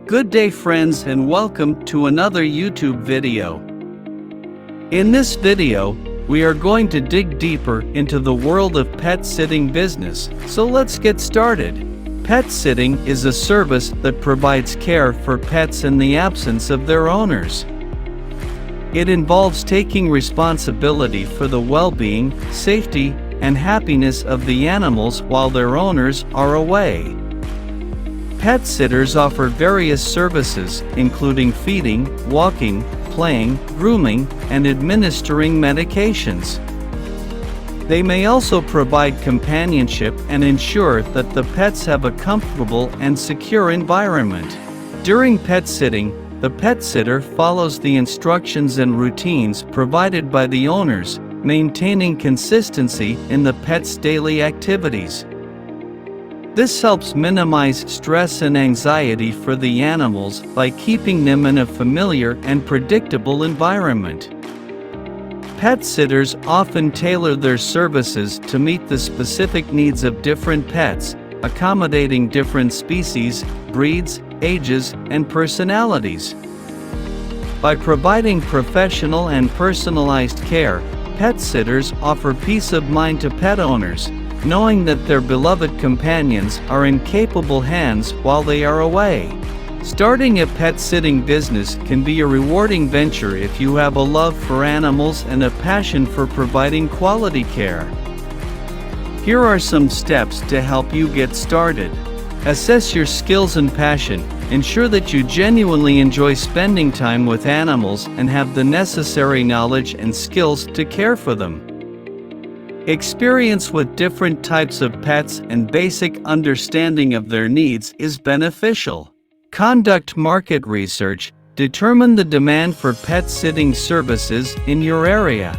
Good day friends, and welcome to another YouTube video. In this video, we are going to dig deeper into the world of pet sitting business, so let's get started. Pet sitting is a service that provides care for pets in the absence of their owners. It involves taking responsibility for the well-being, safety, and happiness of the animals while their owners are away. Pet sitters offer various services, including feeding, walking, playing, grooming, and administering medications. They may also provide companionship and ensure that the pets have a comfortable and secure environment. During pet sitting, the pet sitter follows the instructions and routines provided by the owners, maintaining consistency in the pet's daily activities. This helps minimize stress and anxiety for the animals by keeping them in a familiar and predictable environment. Pet sitters often tailor their services to meet the specific needs of different pets, accommodating different species, breeds, ages, and personalities. By providing professional and personalized care, pet sitters offer peace of mind to pet owners, knowing that their beloved companions are in capable hands while they are away. Starting a pet sitting business can be a rewarding venture if you have a love for animals and a passion for providing quality care. Here are some steps to help you get started. Assess your skills and passion. Ensure that you genuinely enjoy spending time with animals and have the necessary knowledge and skills to care for them. Experience with different types of pets and basic understanding of their needs is beneficial. Conduct market research. Determine the demand for pet sitting services in your area.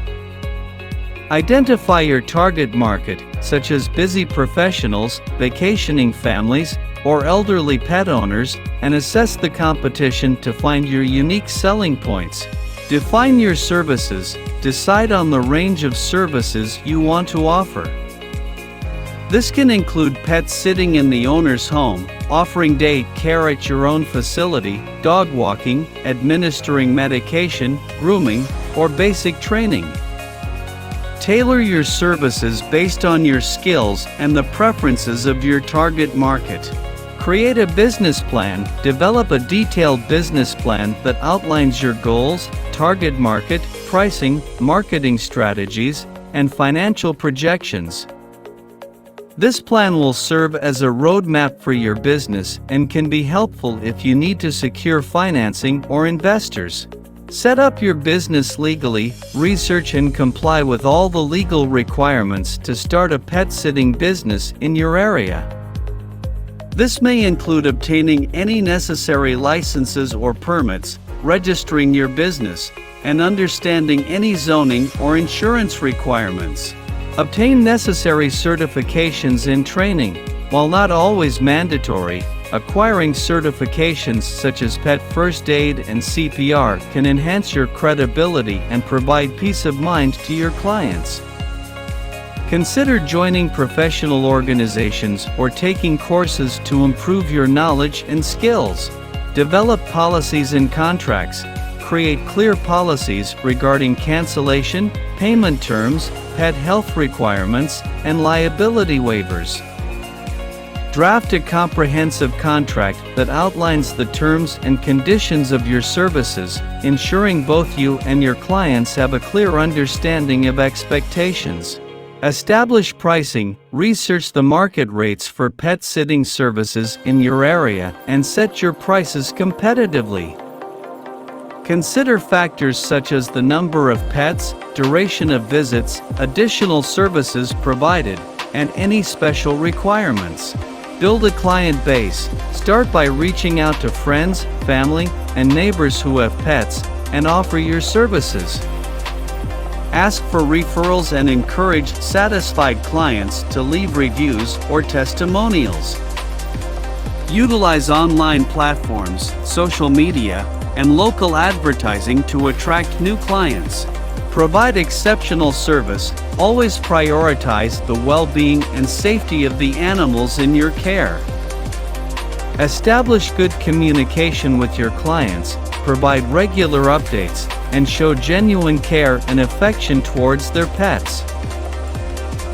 Identify your target market, such as busy professionals, vacationing families, or elderly pet owners, and assess the competition to find your unique selling points. Define your services. Decide on the range of services you want to offer. This can include pet sitting in the owner's home, offering day care at your own facility, dog walking, administering medication, grooming, or basic training. Tailor your services based on your skills and the preferences of your target market. Create a business plan. Develop a detailed business plan that outlines your goals, target market, pricing, marketing strategies, and financial projections. This plan will serve as a roadmap for your business and can be helpful if you need to secure financing or investors. Set up your business legally. Research and comply with all the legal requirements to start a pet sitting business in your area. This may include obtaining any necessary licenses or permits, registering your business, and understanding any zoning or insurance requirements. Obtain necessary certifications and training. While not always mandatory, acquiring certifications such as Pet First Aid and CPR can enhance your credibility and provide peace of mind to your clients. Consider joining professional organizations or taking courses to improve your knowledge and skills. Develop policies and contracts. Create clear policies regarding cancellation, payment terms, pet health requirements, and liability waivers. Draft a comprehensive contract that outlines the terms and conditions of your services, ensuring both you and your clients have a clear understanding of expectations. Establish pricing. Research the market rates for pet sitting services in your area and set your prices competitively. Consider factors such as the number of pets, duration of visits, additional services provided, and any special requirements. Build a client base. Start by reaching out to friends, family, and neighbors who have pets, and offer your services. Ask for referrals and encourage satisfied clients to leave reviews or testimonials. Utilize online platforms, social media, and local advertising to attract new clients. Provide exceptional service. Always prioritize the well-being and safety of the animals in your care. Establish good communication with your clients, provide regular updates, and show genuine care and affection towards their pets.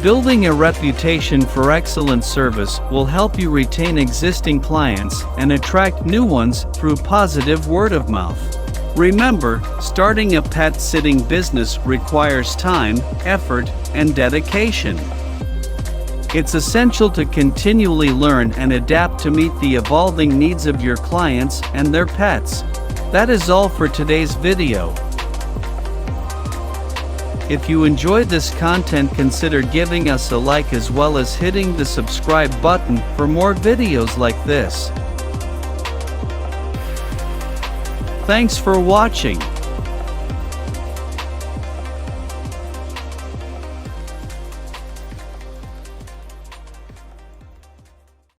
Building a reputation for excellent service will help you retain existing clients and attract new ones through positive word of mouth. Remember, starting a pet sitting business requires time, effort, and dedication. It's essential to continually learn and adapt to meet the evolving needs of your clients and their pets. That is all for today's video. If you enjoyed this content, consider giving us a like as well as hitting the subscribe button for more videos like this. Thanks for watching.